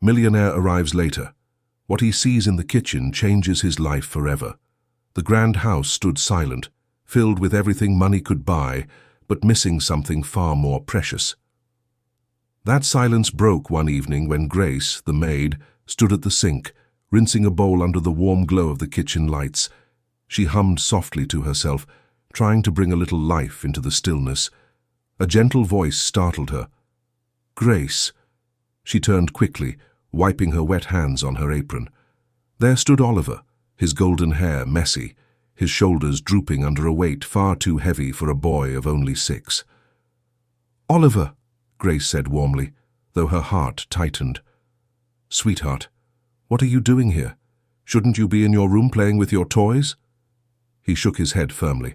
Millionaire arrives later. What he sees in the kitchen changes his life forever. The grand house stood silent, filled with everything money could buy, but missing something far more precious. That silence broke one evening when Grace, the maid, stood at the sink, rinsing a bowl under the warm glow of the kitchen lights. She hummed softly to herself, trying to bring a little life into the stillness. A gentle voice startled her. "Grace." She turned quickly, wiping her wet hands on her apron. There stood Oliver, his golden hair messy, his shoulders drooping under a weight far too heavy for a boy of only 6. "Oliver," Grace said warmly, though her heart tightened. "Sweetheart, what are you doing here? Shouldn't you be in your room playing with your toys?" He shook his head firmly.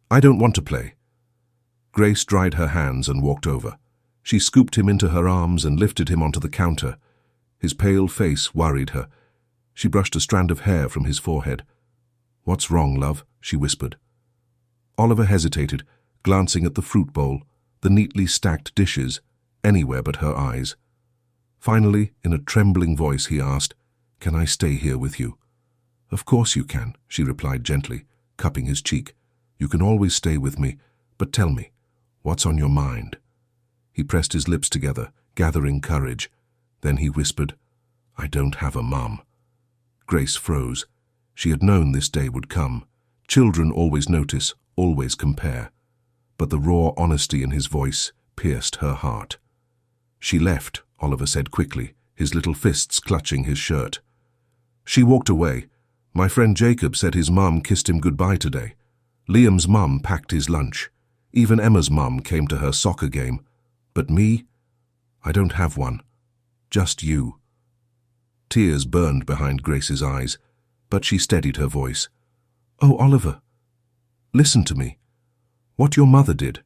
"I don't want to play." Grace dried her hands and walked over. She scooped him into her arms and lifted him onto the counter. His pale face worried her. She brushed a strand of hair from his forehead. "What's wrong, love?" she whispered. Oliver hesitated, glancing at the fruit bowl, the neatly stacked dishes, anywhere but her eyes. Finally, in a trembling voice, he asked, "Can I stay here with you?" "Of course you can," she replied gently, cupping his cheek. "You can always stay with me, but tell me, what's on your mind?" He pressed his lips together, gathering courage. Then he whispered, "I don't have a mum." Grace froze. She had known this day would come. Children always notice, always compare. But the raw honesty in his voice pierced her heart. "She left," Oliver said quickly, his little fists clutching his shirt. "She walked away. My friend Jacob said his mum kissed him goodbye today. Liam's mum packed his lunch. Even Emma's mum came to her soccer game. But me? I don't have one. Just you." Tears burned behind Grace's eyes, but she steadied her voice. "Oh, Oliver, listen to me. What your mother did,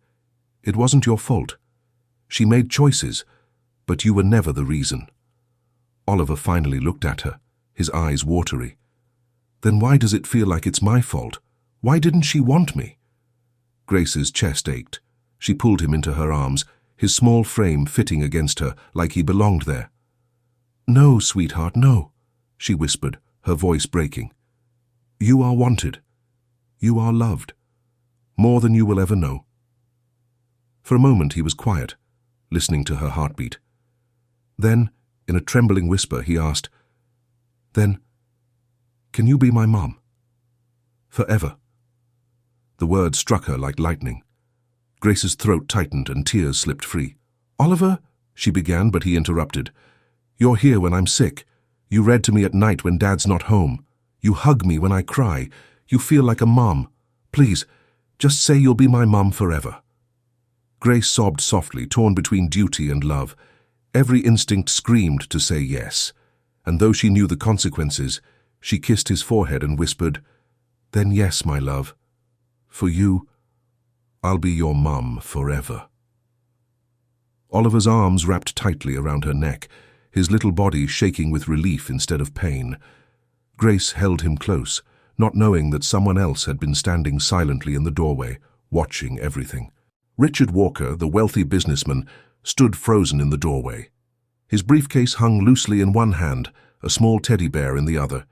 it wasn't your fault. She made choices, but you were never the reason." Oliver finally looked at her, his eyes watery. "Then why does it feel like it's my fault? Why didn't she want me?" Grace's chest ached. She pulled him into her arms, his small frame fitting against her like he belonged there. "No, sweetheart, no," she whispered, her voice breaking. "You are wanted. You are loved. More than you will ever know." For a moment he was quiet, listening to her heartbeat. Then, in a trembling whisper, he asked, "Then, can you be my mom? Forever?" The word struck her like lightning. Grace's throat tightened and tears slipped free. "Oliver," she began, but he interrupted. "You're here when I'm sick. You read to me at night when Dad's not home. You hug me when I cry. You feel like a mom. Please, just say you'll be my mom forever." Grace sobbed softly, torn between duty and love. Every instinct screamed to say yes, and though she knew the consequences, she kissed his forehead and whispered, "Then yes, my love. For you, I'll be your mum forever." Oliver's arms wrapped tightly around her neck, his little body shaking with relief instead of pain. Grace held him close, not knowing that someone else had been standing silently in the doorway, watching everything. Richard Walker, the wealthy businessman, stood frozen in the doorway. His briefcase hung loosely in one hand, a small teddy bear in the other.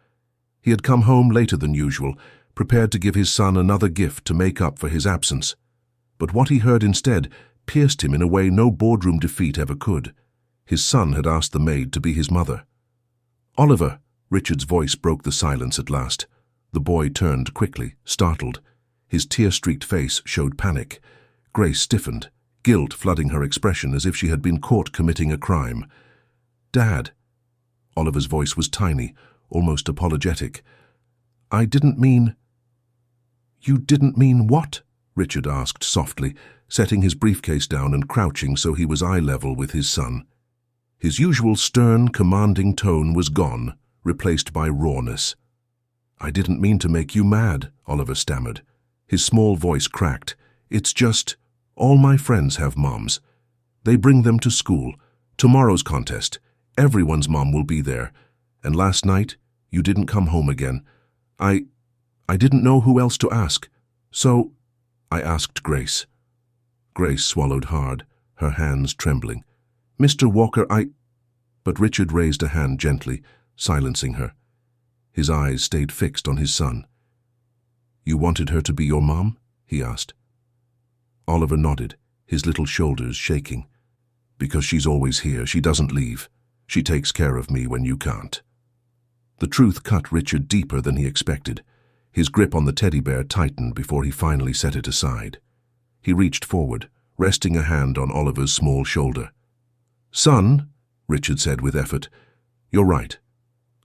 He had come home later than usual, prepared to give his son another gift to make up for his absence. But what he heard instead pierced him in a way no boardroom defeat ever could. His son had asked the maid to be his mother. "Oliver," Richard's voice broke the silence at last. The boy turned quickly, startled. His tear-streaked face showed panic. Grace stiffened, guilt flooding her expression as if she had been caught committing a crime. "Dad." Oliver's voice was tiny, almost apologetic. "I didn't mean—" "You didn't mean what?" Richard asked softly, setting his briefcase down and crouching so he was eye-level with his son. His usual stern, commanding tone was gone, replaced by rawness. "I didn't mean to make you mad," Oliver stammered. His small voice cracked. "It's just, all my friends have moms. They bring them to school. Tomorrow's contest. Everyone's mom will be there. And last night, you didn't come home again. I didn't know who else to ask. So, I asked Grace." Grace swallowed hard, her hands trembling. "Mr. Walker, But Richard raised a hand gently, silencing her. His eyes stayed fixed on his son. "You wanted her to be your mom?" he asked. Oliver nodded, his little shoulders shaking. "Because she's always here, she doesn't leave. She takes care of me when you can't." The truth cut Richard deeper than he expected. His grip on the teddy bear tightened before he finally set it aside. He reached forward, resting a hand on Oliver's small shoulder. "Son," Richard said with effort, "you're right.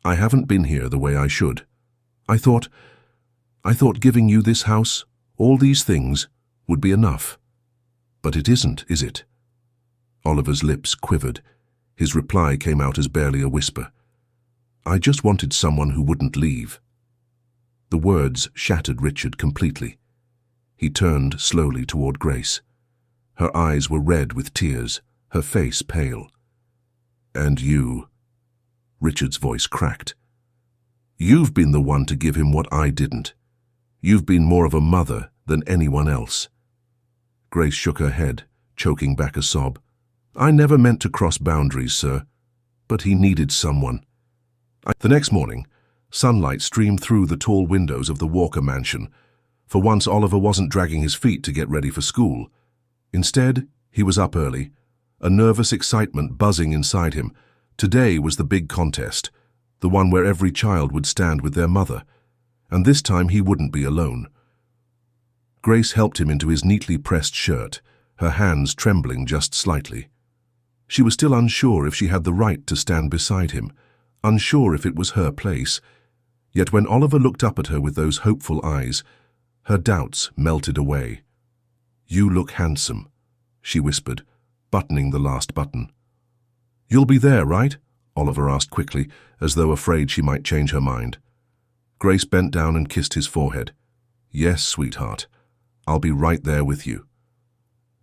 I haven't been here the way I should. I thought giving you this house, all these things, would be enough. But it isn't, is it?" Oliver's lips quivered. His reply came out as barely a whisper. "I just wanted someone who wouldn't leave." The words shattered Richard completely. He turned slowly toward Grace. Her eyes were red with tears, her face pale. "And you," Richard's voice cracked. "You've been the one to give him what I didn't. You've been more of a mother than anyone else." Grace shook her head, choking back a sob. "I never meant to cross boundaries, sir. But he needed someone." The next morning, sunlight streamed through the tall windows of the Walker mansion. For once, Oliver wasn't dragging his feet to get ready for school. Instead, he was up early, a nervous excitement buzzing inside him. Today was the big contest, the one where every child would stand with their mother. And this time he wouldn't be alone. Grace helped him into his neatly pressed shirt, her hands trembling just slightly. She was still unsure if she had the right to stand beside him, unsure if it was her place. Yet when Oliver looked up at her with those hopeful eyes, her doubts melted away. "You look handsome," she whispered, buttoning the last button. "You'll be there, right?" Oliver asked quickly, as though afraid she might change her mind. Grace bent down and kissed his forehead. "Yes, sweetheart. I'll be right there with you."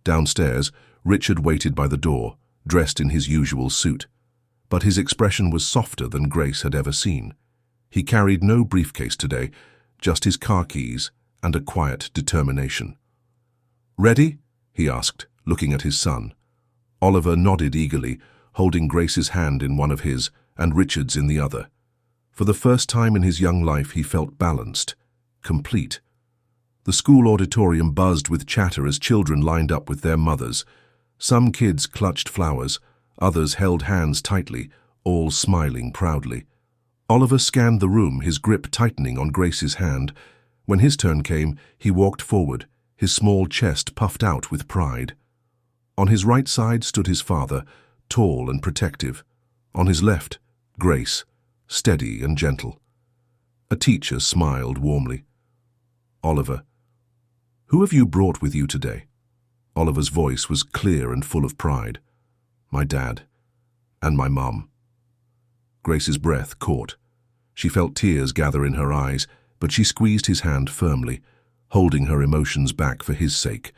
Downstairs, Richard waited by the door, dressed in his usual suit. But his expression was softer than Grace had ever seen. He carried no briefcase today, just his car keys and a quiet determination. "Ready?" he asked, looking at his son. Oliver nodded eagerly, holding Grace's hand in one of his and Richard's in the other. For the first time in his young life he felt balanced, complete. The school auditorium buzzed with chatter as children lined up with their mothers. Some kids clutched flowers, others held hands tightly, all smiling proudly. Oliver scanned the room, his grip tightening on Grace's hand. When his turn came, he walked forward, his small chest puffed out with pride. On his right side stood his father, tall and protective. On his left, Grace, steady and gentle. A teacher smiled warmly. "Oliver, who have you brought with you today?" Oliver's voice was clear and full of pride. "My dad. And my mom." Grace's breath caught. She felt tears gather in her eyes, but she squeezed his hand firmly, holding her emotions back for his sake.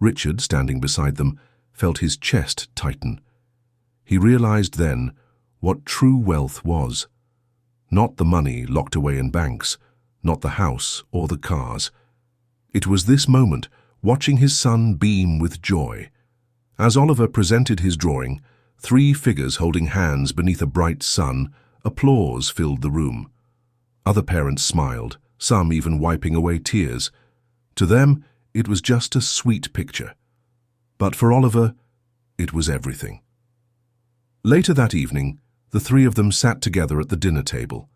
Richard, standing beside them, felt his chest tighten. He realized then what true wealth was. Not the money locked away in banks, not the house or the cars. It was this moment, watching his son beam with joy. As Oliver presented his drawing, 3 figures holding hands beneath a bright sun, applause filled the room. Other parents smiled, some even wiping away tears. To them, it was just a sweet picture. But for Oliver, it was everything. Later that evening, the 3 of them sat together at the dinner table.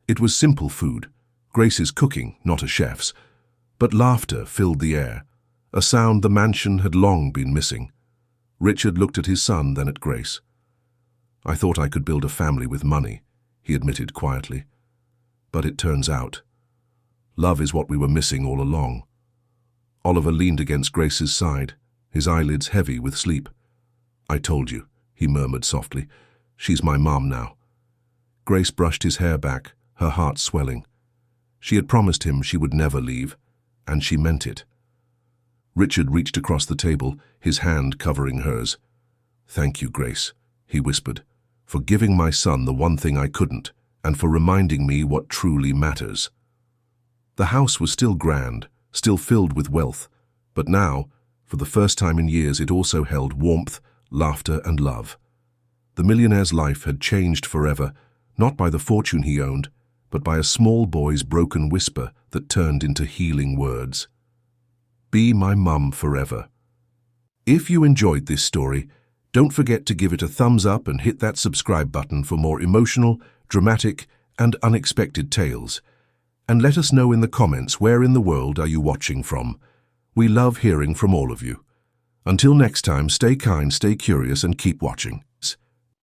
It was simple food, Grace's cooking, not a chef's, but laughter filled the air, a sound the mansion had long been missing. Richard looked at his son, then at Grace. "I thought I could build a family with money," he admitted quietly. "But it turns out, love is what we were missing all along." Oliver leaned against Grace's side, his eyelids heavy with sleep. "I told you," he murmured softly. "She's my mom now." Grace brushed his hair back, her heart swelling. She had promised him she would never leave, and she meant it. Richard reached across the table, his hand covering hers. "Thank you, Grace," he whispered, "for giving my son the one thing I couldn't, and for reminding me what truly matters." The house was still grand, still filled with wealth, but now, for the first time in years, it also held warmth, laughter, and love. The millionaire's life had changed forever, not by the fortune he owned, but by a small boy's broken whisper that turned into healing words. Be my mum forever. If you enjoyed this story, don't forget to give it a thumbs up and hit that subscribe button for more emotional, dramatic, and unexpected tales. And let us know in the comments where in the world are you watching from. We love hearing from all of you. Until next time, stay kind, stay curious, and keep watching.